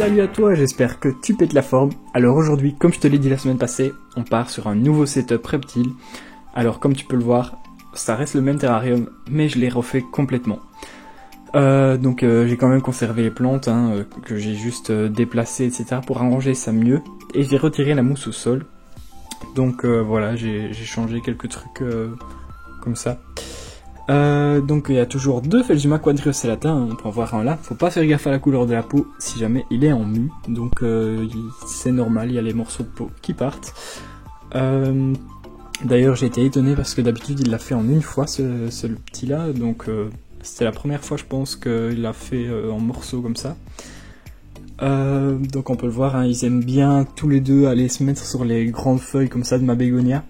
Salut à toi, j'espère que tu pètes la forme. Alors aujourd'hui, comme je te l'ai dit la semaine passée, on part sur un nouveau setup reptile. Alors comme tu peux le voir, ça reste le même terrarium, mais je l'ai refait complètement. J'ai quand même conservé les plantes, que j'ai juste déplacées, etc. pour arranger ça mieux. Et j'ai retiré la mousse au sol. Donc voilà, j'ai changé quelques trucs comme ça. Il y a toujours deux Felzuma quadriocellata, on peut en voir un là. Faut pas faire gaffe à la couleur de la peau si jamais il est en mue, donc c'est normal, il y a les morceaux de peau qui partent. D'ailleurs j'ai été étonné parce que d'habitude il l'a fait en une fois ce petit là, donc c'était la première fois je pense qu'il l'a fait en morceaux comme ça. Donc on peut le voir, ils aiment bien tous les deux aller se mettre sur les grandes feuilles comme ça de ma bégonia.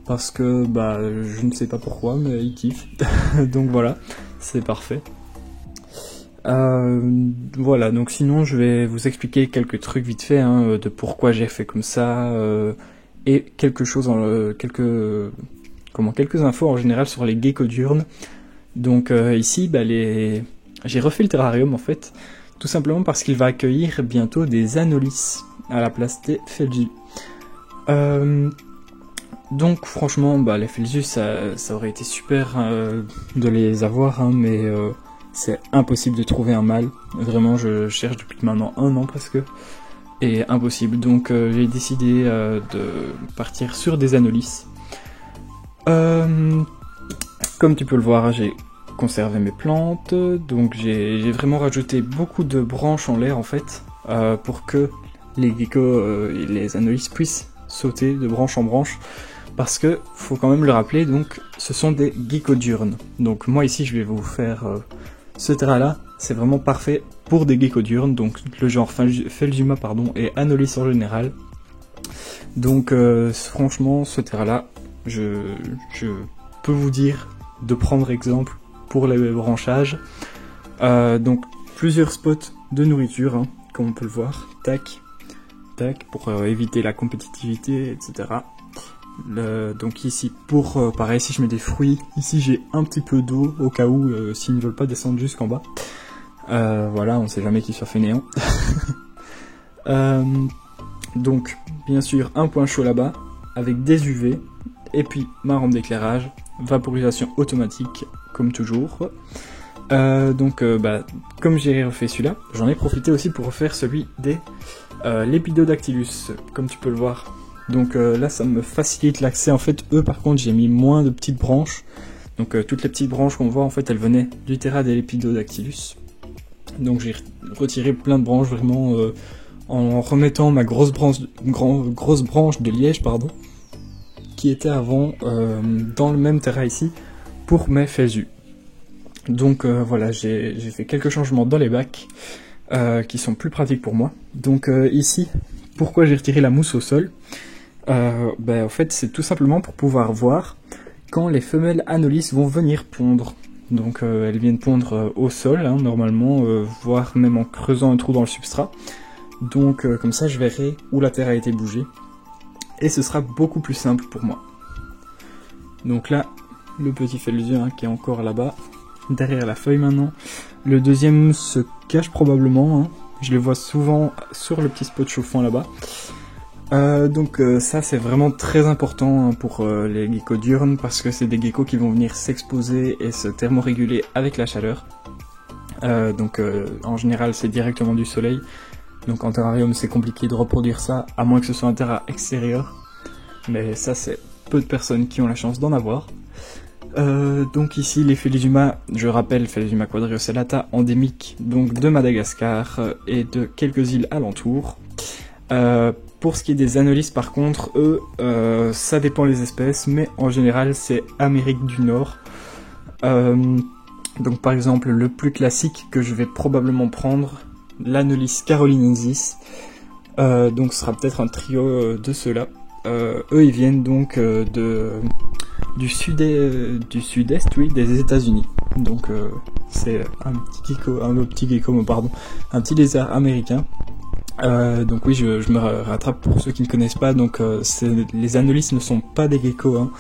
Parce que je ne sais pas pourquoi, mais ils kiffent. Donc voilà, c'est parfait. Voilà, donc sinon je vais vous expliquer quelques trucs vite fait de pourquoi j'ai fait comme ça et quelques infos en général sur les geckos diurnes. Donc ici, j'ai refait le terrarium en fait, tout simplement parce qu'il va accueillir bientôt des Anolis à la place des Felzus. Donc franchement, les Felzus, ça aurait été super de les avoir, mais c'est impossible de trouver un mâle. Vraiment, je cherche depuis maintenant 1 an presque, et impossible. Donc j'ai décidé de partir sur des Anolis. Comme tu peux le voir, j'ai conservé mes plantes, donc j'ai vraiment rajouté beaucoup de branches en l'air en fait, pour que les geckos et les Anolis puissent sauter de branche en branche. Parce que, faut quand même le rappeler, donc ce sont des geckos diurnes. Donc moi ici je vais vous faire ce terrain là, c'est vraiment parfait pour des geckos diurnes, donc le genre Felzuma et Anolis en général. Donc franchement ce terrain là, je peux vous dire de prendre exemple pour les branchages. Donc plusieurs spots de nourriture, comme on peut le voir, tac, tac, pour éviter la compétitivité, etc. Donc ici pareil, si je mets des fruits, ici j'ai un petit peu d'eau au cas où s'ils ne veulent pas descendre jusqu'en bas. Voilà, on sait jamais qu'ils soient fainéants. Donc bien sûr un point chaud là-bas avec des UV et puis ma rampe d'éclairage, vaporisation automatique comme toujours. Comme j'ai refait celui-là, j'en ai profité aussi pour refaire celui des Lepidodactylus, comme tu peux le voir. Donc là ça me facilite l'accès, en fait eux par contre j'ai mis moins de petites branches, donc toutes les petites branches qu'on voit en fait elles venaient du terrain des Lepidodactylus, donc j'ai retiré plein de branches vraiment en remettant ma grosse branche de liège qui était avant dans le même terrain ici pour mes Felzus. Donc voilà, j'ai fait quelques changements dans les bacs qui sont plus pratiques pour moi. Donc ici, pourquoi j'ai retiré la mousse au sol? En fait c'est tout simplement pour pouvoir voir quand les femelles Anolis vont venir pondre. Donc elles viennent pondre au sol normalement, voire même en creusant un trou dans le substrat. Donc comme ça je verrai où la terre a été bougée et ce sera beaucoup plus simple pour moi. Donc là le petit Felzu qui est encore là-bas derrière la feuille maintenant. Le deuxième se cache probablement, je le vois souvent sur le petit spot chauffant là-bas. Ça c'est vraiment très important pour les geckos diurnes parce que c'est des geckos qui vont venir s'exposer et se thermoréguler avec la chaleur. En général c'est directement du soleil, donc en terrarium c'est compliqué de reproduire ça à moins que ce soit un terrain extérieur, mais ça c'est peu de personnes qui ont la chance d'en avoir. Donc ici les Felzuma, je rappelle Felzuma quadriocellata endémique donc de Madagascar et de quelques îles alentours. Pour ce qui est des Anolis par contre, eux, ça dépend les espèces, mais en général c'est Amérique du Nord. Donc par exemple le plus classique que je vais probablement prendre, l'Anolis carolinensis, donc ce sera peut-être un trio de ceux-là. Eux ils viennent donc du sud-est des États-Unis. Donc c'est un petit lézard américain. Donc oui, je me rattrape pour ceux qui ne connaissent pas. Donc les Anolis ne sont pas des geckos.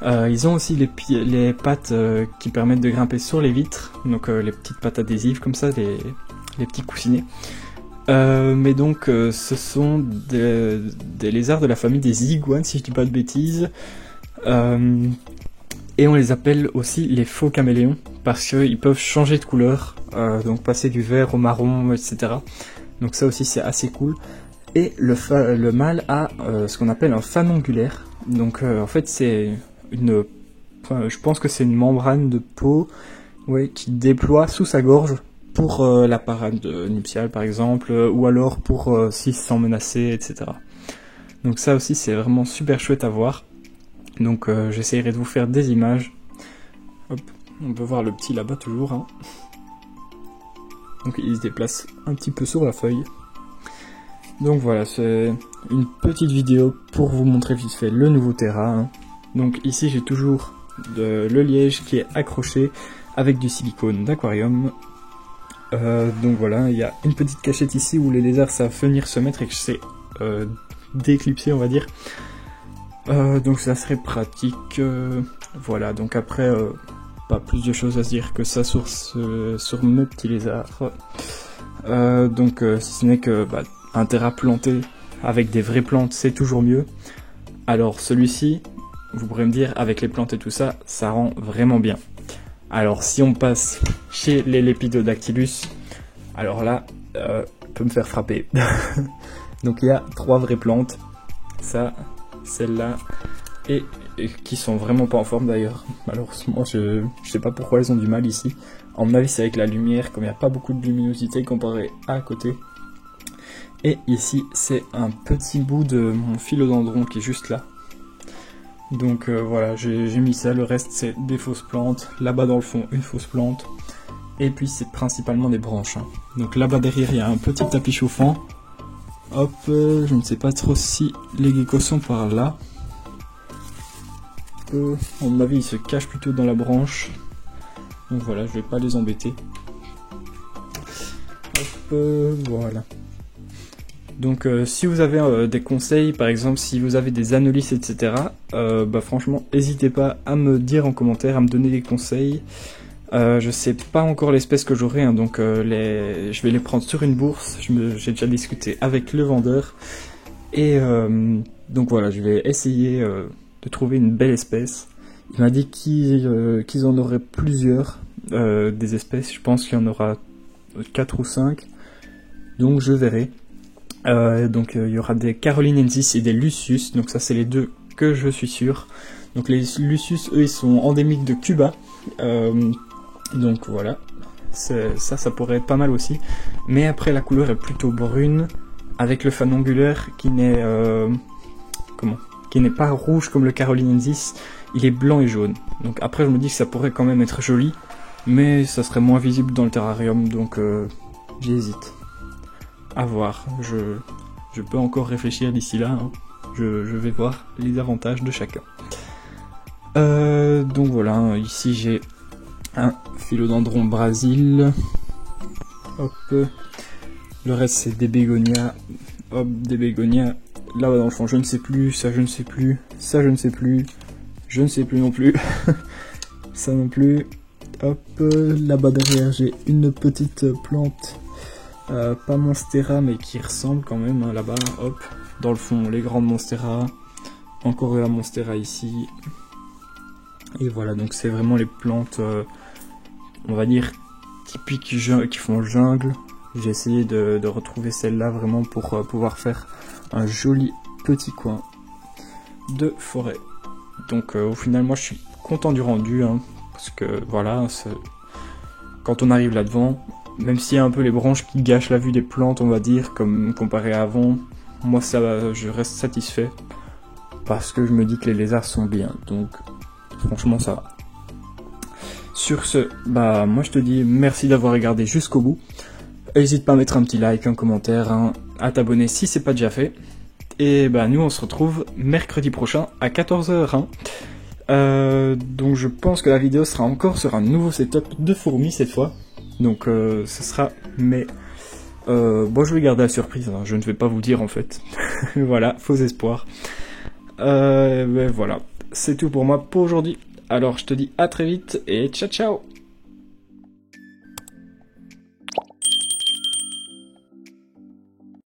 Ils ont aussi les pattes qui permettent de grimper sur les vitres. Donc les petites pattes adhésives comme ça, les petits coussinets. Mais donc ce sont des lézards de la famille des iguanes, si je dis pas de bêtises. Et on les appelle aussi les faux caméléons, parce qu'ils peuvent changer de couleur, donc passer du vert au marron, etc. Donc ça aussi c'est assez cool. Et le mâle a ce qu'on appelle un fan ongulaire. Donc en fait c'est une... Enfin, je pense que c'est une membrane de peau, ouais, qui déploie sous sa gorge pour la parade nuptiale par exemple, ou alors pour s'il se sent menacé, etc. Donc ça aussi c'est vraiment super chouette à voir. Donc j'essaierai de vous faire des images. Hop, on peut voir le petit là-bas toujours. Hein. Donc il se déplace un petit peu sur la feuille. Donc voilà, c'est une petite vidéo pour vous montrer vite fait le nouveau terrain. Hein. Donc ici j'ai toujours le liège qui est accroché avec du silicone d'aquarium. Donc voilà, il y a une petite cachette ici où les lézards savent venir se mettre et que c'est déclipsé on va dire. Donc ça serait pratique. Voilà, donc après pas plus de choses à se dire que ça sur mes petits lézards. Donc si ce n'est que un terrain planté avec des vraies plantes c'est toujours mieux. Alors celui-ci, vous pourrez me dire avec les plantes et tout ça, ça rend vraiment bien. Alors si on passe chez les Lepidodactylus, alors là, peut me faire frapper. Donc il y a 3 vraies plantes, ça, celle-là, et qui sont vraiment pas en forme d'ailleurs. Malheureusement, je sais pas pourquoi elles ont du mal ici. À mon avis c'est avec la lumière, comme il n'y a pas beaucoup de luminosité comparé à côté. Et ici c'est un petit bout de mon philodendron qui est juste là. Donc voilà, j'ai mis ça, le reste c'est des fausses plantes, là-bas dans le fond une fausse plante, et puis c'est principalement des branches. Hein. Donc là-bas derrière il y a un petit tapis chauffant, hop, je ne sais pas trop si les geckos sont par là, à mon avis ils se cachent plutôt dans la branche, donc voilà, je vais pas les embêter. Hop, voilà. Donc si vous avez des conseils, par exemple si vous avez des anolis, etc., franchement, n'hésitez pas à me dire en commentaire, à me donner des conseils. Je sais pas encore l'espèce que j'aurai, hein, donc je vais les prendre sur une bourse, j'ai déjà discuté avec le vendeur. Et donc voilà, je vais essayer de trouver une belle espèce. Il m'a dit qu'ils en auraient plusieurs, des espèces, je pense qu'il y en aura 4 ou 5, donc je verrai. Donc il y aura des carolinensis et des lucius, donc ça c'est les deux que je suis sûr. Donc les lucius, eux, ils sont endémiques de Cuba, donc voilà, ça pourrait être pas mal aussi. Mais après la couleur est plutôt brune, avec le fan ongulaire qui n'est pas rouge comme le carolinensis, il est blanc et jaune. Donc après je me dis que ça pourrait quand même être joli, mais ça serait moins visible dans le terrarium, donc j'hésite. À voir, je peux encore réfléchir d'ici là, hein. Je vais voir les avantages de chacun. Donc voilà, ici j'ai un philodendron Brésil, hop, le reste c'est des bégonias, hop, des bégonias, là-bas dans le fond je ne sais plus, ça je ne sais plus, ça je ne sais plus, je ne sais plus non plus, ça non plus, hop, là-bas derrière j'ai une petite plante. Pas Monstera mais qui ressemble quand même, hein, là-bas, hop, dans le fond les grandes Monstera, encore la Monstera ici, et voilà, donc c'est vraiment les plantes, on va dire, typiques qui font jungle. J'ai essayé de retrouver celle-là vraiment pour pouvoir faire un joli petit coin de forêt. Donc au final moi je suis content du rendu, hein, parce que voilà, quand on arrive là devant, même s'il y a un peu les branches qui gâchent la vue des plantes, on va dire, comme comparé à avant, moi ça, je reste satisfait, parce que je me dis que les lézards sont bien, donc franchement ça va. Sur ce, moi je te dis merci d'avoir regardé jusqu'au bout, n'hésite pas à mettre un petit like, un commentaire, hein, à t'abonner si c'est pas déjà fait, et nous on se retrouve mercredi prochain à 14 h, hein. Donc je pense que la vidéo sera encore sur un nouveau setup de fourmis cette fois. Donc ce sera, mais je vais garder la surprise, hein, je ne vais pas vous dire en fait. Voilà, faux espoir. Voilà, c'est tout pour moi pour aujourd'hui. Alors je te dis à très vite et ciao ciao.